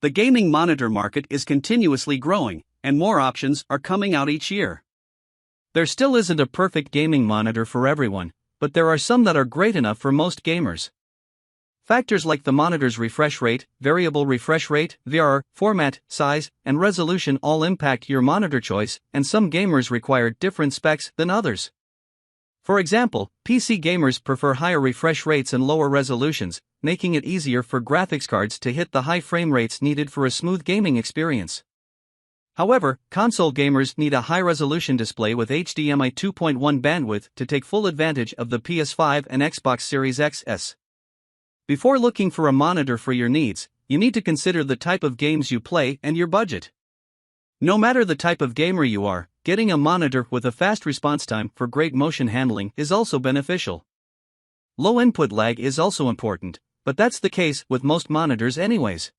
The gaming monitor market is continuously growing, and more options are coming out each year. There still isn't a perfect gaming monitor for everyone, but there are some that are great enough for most gamers. Factors like the monitor's refresh rate, variable refresh rate, VRR, format, size, and resolution all impact your monitor choice, and some gamers require different specs than others. For example, PC gamers prefer higher refresh rates and lower resolutions, making it easier for graphics cards to hit the high frame rates needed for a smooth gaming experience. However, console gamers need a high-resolution display with HDMI 2.1 bandwidth to take full advantage of the PS5 and Xbox Series X. Before looking for a monitor for your needs, you need to consider the type of games you play and your budget. No matter the type of gamer you are, getting a monitor with a fast response time for great motion handling is also beneficial. Low input lag is also important, but that's the case with most monitors anyways.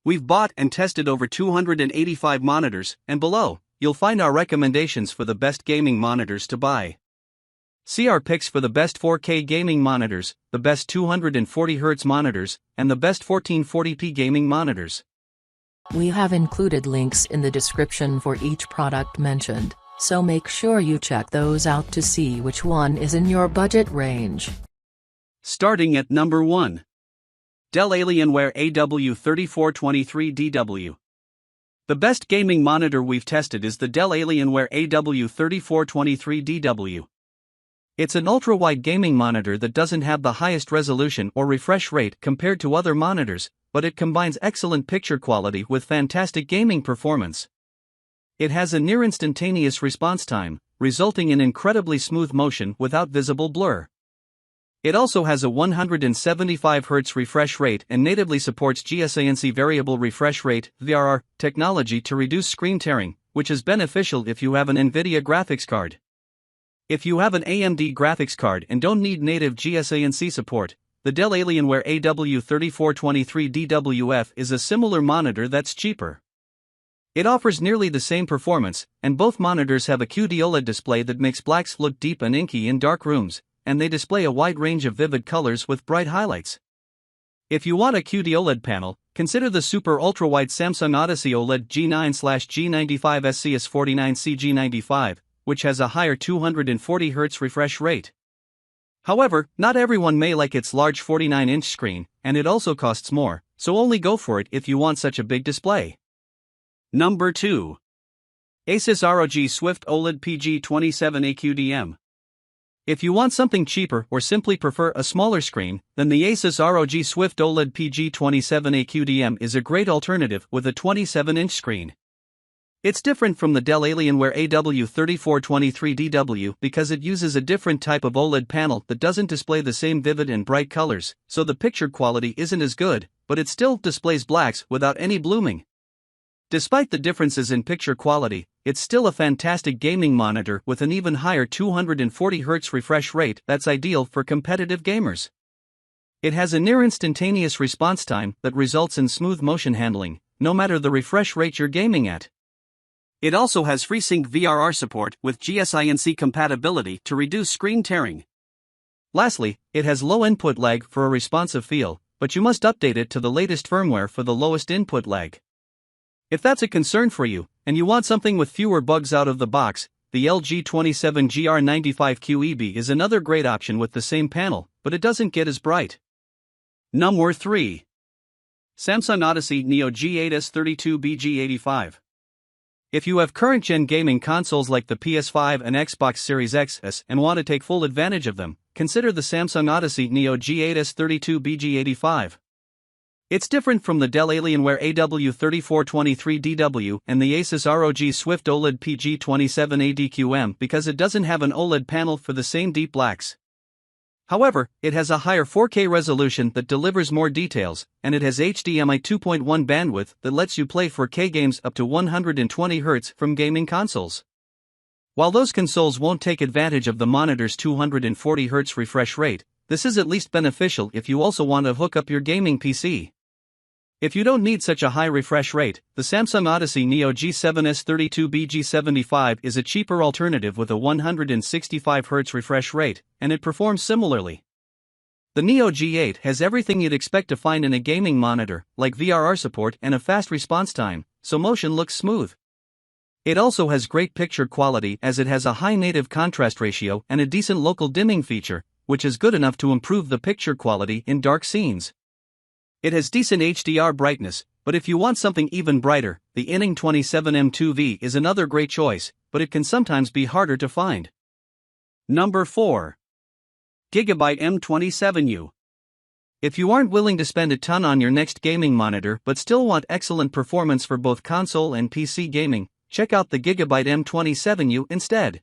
We've bought and tested over 285 monitors, and below, you'll find our recommendations for the best gaming monitors to buy. See our picks for the best 4K gaming monitors, the best 240Hz monitors, and the best 1440p gaming monitors. We have included links in the description for each product mentioned, so make sure you check those out to see which one is in your budget range. Starting at number 1. Dell Alienware AW3423DW. The best gaming monitor we've tested is the Dell Alienware AW3423DW. It's an ultra-wide gaming monitor that doesn't have the highest resolution or refresh rate compared to other monitors, but it combines excellent picture quality with fantastic gaming performance. It has a near-instantaneous response time, resulting in incredibly smooth motion without visible blur. It also has a 175Hz refresh rate and natively supports GSANC variable refresh rate (VRR) technology to reduce screen tearing, which is beneficial if you have an NVIDIA graphics card. If you have an AMD graphics card and don't need native GSANC support, the Dell Alienware AW3423DWF is a similar monitor that's cheaper. It offers nearly the same performance, and both monitors have a QD-OLED display that makes blacks look deep and inky in dark rooms, and they display a wide range of vivid colors with bright highlights. If you want a QD-OLED panel, consider the super ultra-wide Samsung Odyssey OLED G9/G95 SCS49CG95, which has a higher 240Hz refresh rate. However, not everyone may like its large 49-inch screen, and it also costs more, so only go for it if you want such a big display. Number 2. ASUS ROG Swift OLED PG27AQDM. If you want something cheaper or simply prefer a smaller screen, then the ASUS ROG Swift OLED PG27AQDM is a great alternative with a 27-inch screen. It's different from the Dell Alienware AW3423DW because it uses a different type of OLED panel that doesn't display the same vivid and bright colors, so the picture quality isn't as good, but it still displays blacks without any blooming. Despite the differences in picture quality, it's still a fantastic gaming monitor with an even higher 240Hz refresh rate that's ideal for competitive gamers. It has a near-instantaneous response time that results in smooth motion handling, no matter the refresh rate you're gaming at. It also has FreeSync VRR support with GSINC compatibility to reduce screen tearing. Lastly, it has low input lag for a responsive feel, but you must update it to the latest firmware for the lowest input lag. If that's a concern for you, and you want something with fewer bugs out of the box, the LG 27GR95QEB is another great option with the same panel, but it doesn't get as bright. Number 3. Samsung Odyssey Neo G8S32BG85. If you have current-gen gaming consoles like the PS5 and Xbox Series X and want to take full advantage of them, consider the Samsung Odyssey Neo G8S32BG85. It's different from the Dell Alienware AW3423DW and the ASUS ROG Swift OLED PG27ADQM because it doesn't have an OLED panel for the same deep blacks. However, it has a higher 4K resolution that delivers more details, and it has HDMI 2.1 bandwidth that lets you play 4K games up to 120Hz from gaming consoles. While those consoles won't take advantage of the monitor's 240Hz refresh rate, this is at least beneficial if you also want to hook up your gaming PC. If you don't need such a high refresh rate, the Samsung Odyssey Neo G7S32BG75 is a cheaper alternative with a 165Hz refresh rate, and it performs similarly. The Neo G8 has everything you'd expect to find in a gaming monitor, like VRR support and a fast response time, so motion looks smooth. It also has great picture quality as it has a high native contrast ratio and a decent local dimming feature, which is good enough to improve the picture quality in dark scenes. It has decent HDR brightness, but if you want something even brighter, the M27M2V is another great choice, but it can sometimes be harder to find. Number 4. Gigabyte M27U. If you aren't willing to spend a ton on your next gaming monitor but still want excellent performance for both console and PC gaming, check out the Gigabyte M27U instead.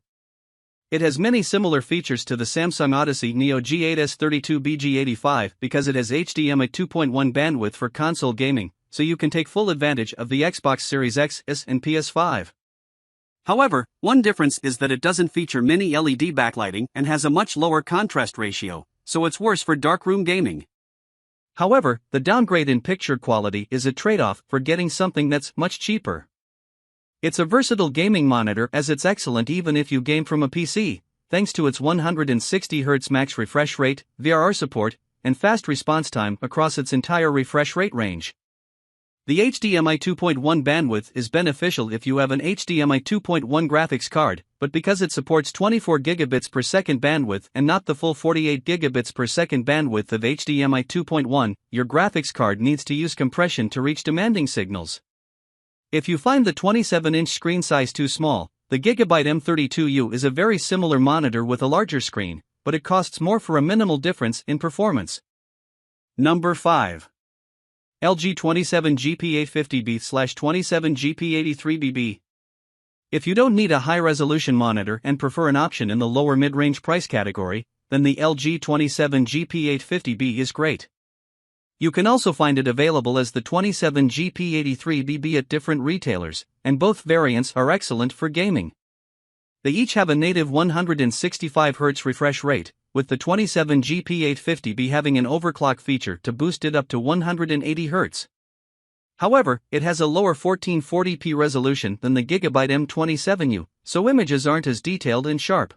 It has many similar features to the Samsung Odyssey Neo G8s32BG85 because it has HDMI 2.1 bandwidth for console gaming, so you can take full advantage of the Xbox Series X, S, and PS5. However, one difference is that it doesn't feature mini LED backlighting and has a much lower contrast ratio, so it's worse for darkroom gaming. However, the downgrade in picture quality is a trade-off for getting something that's much cheaper. It's a versatile gaming monitor as it's excellent even if you game from a PC, thanks to its 160Hz max refresh rate, VRR support, and fast response time across its entire refresh rate range. The HDMI 2.1 bandwidth is beneficial if you have an HDMI 2.1 graphics card, but because it supports 24 gigabits per second bandwidth and not the full 48 gigabits per second bandwidth of HDMI 2.1, your graphics card needs to use compression to reach demanding signals. If you find the 27-inch screen size too small, the Gigabyte M32U is a very similar monitor with a larger screen, but it costs more for a minimal difference in performance. Number 5. LG 27GP850B/27GP83BB. If you don't need a high-resolution monitor and prefer an option in the lower mid-range price category, then the LG 27GP850B is great. You can also find it available as the 27GP83BB at different retailers, and both variants are excellent for gaming. They each have a native 165Hz refresh rate, with the 27GP850B having an overclock feature to boost it up to 180Hz. However, it has a lower 1440p resolution than the Gigabyte M27U, so images aren't as detailed and sharp.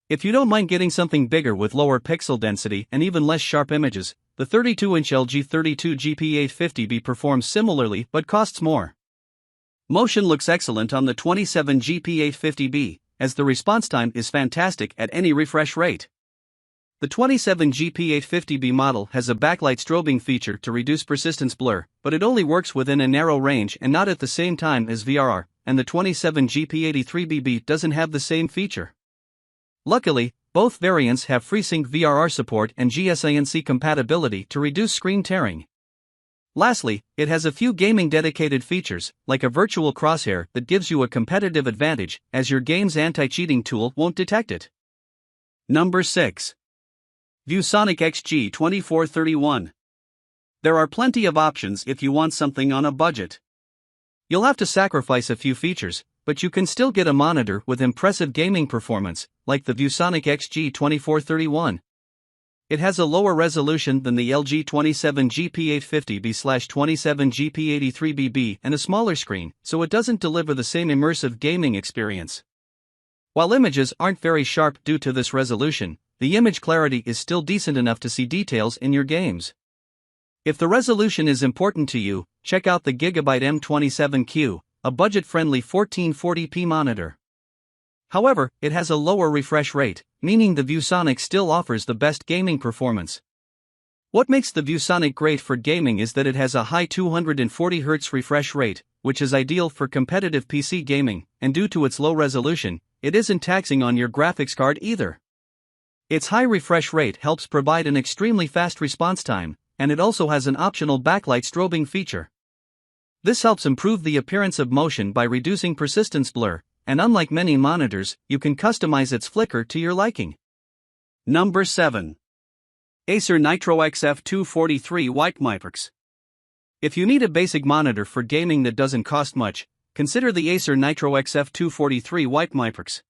If you don't mind getting something bigger with lower pixel density and even less sharp images, the 32-inch LG 32GP850B performs similarly but costs more. Motion looks excellent on the 27GP850B, as the response time is fantastic at any refresh rate. The 27GP850B model has a backlight strobing feature to reduce persistence blur, but it only works within a narrow range and not at the same time as VRR, and the 27GP83BB doesn't have the same feature. Luckily, both variants have FreeSync VRR support and GSANC compatibility to reduce screen tearing. Lastly, it has a few gaming-dedicated features, like a virtual crosshair that gives you a competitive advantage, as your game's anti-cheating tool won't detect it. Number 6. ViewSonic XG2431. There are plenty of options if you want something on a budget. You'll have to sacrifice a few features, but you can still get a monitor with impressive gaming performance, like the ViewSonic XG2431. It has a lower resolution than the LG 27GP850B/27GP83BB and a smaller screen, so it doesn't deliver the same immersive gaming experience. While images aren't very sharp due to this resolution, the image clarity is still decent enough to see details in your games. If the resolution is important to you, check out the Gigabyte M27U, a budget-friendly 1440p monitor. However, it has a lower refresh rate, meaning the ViewSonic still offers the best gaming performance. What makes the ViewSonic great for gaming is that it has a high 240Hz refresh rate, which is ideal for competitive PC gaming, and due to its low resolution, it isn't taxing on your graphics card either. Its high refresh rate helps provide an extremely fast response time, and it also has an optional backlight strobing feature. This helps improve the appearance of motion by reducing persistence blur, and unlike many monitors, you can customize its flicker to your liking. Number 7. Acer Nitro XF243 Pbmiiprx. If you need a basic monitor for gaming that doesn't cost much, consider the Acer Nitro XF243 Pbmiiprx.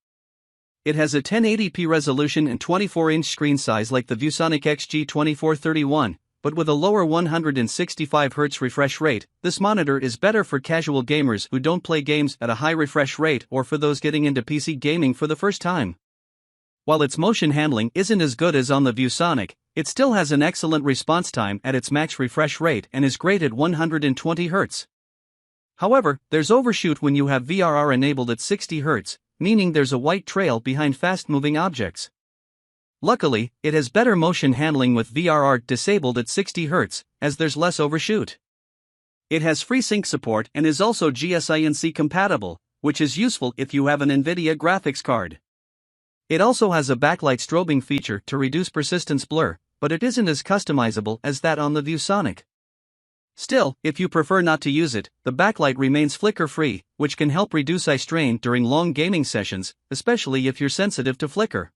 It has a 1080p resolution and 24-inch screen size like the ViewSonic XG2431, but with a lower 165Hz refresh rate. This monitor is better for casual gamers who don't play games at a high refresh rate or for those getting into PC gaming for the first time. While its motion handling isn't as good as on the ViewSonic, It still has an excellent response time at its max refresh rate and is great at 120 Hz. However, there's overshoot when you have VRR enabled at 60 Hz, meaning there's a white trail behind fast-moving objects. Luckily, it has better motion handling with VRR disabled at 60 Hz, as there's less overshoot. It has FreeSync support and is also GSINC compatible, which is useful if you have an NVIDIA graphics card. It also has a backlight strobing feature to reduce persistence blur, but it isn't as customizable as that on the ViewSonic. Still, if you prefer not to use it, the backlight remains flicker-free, which can help reduce eye strain during long gaming sessions, especially if you're sensitive to flicker.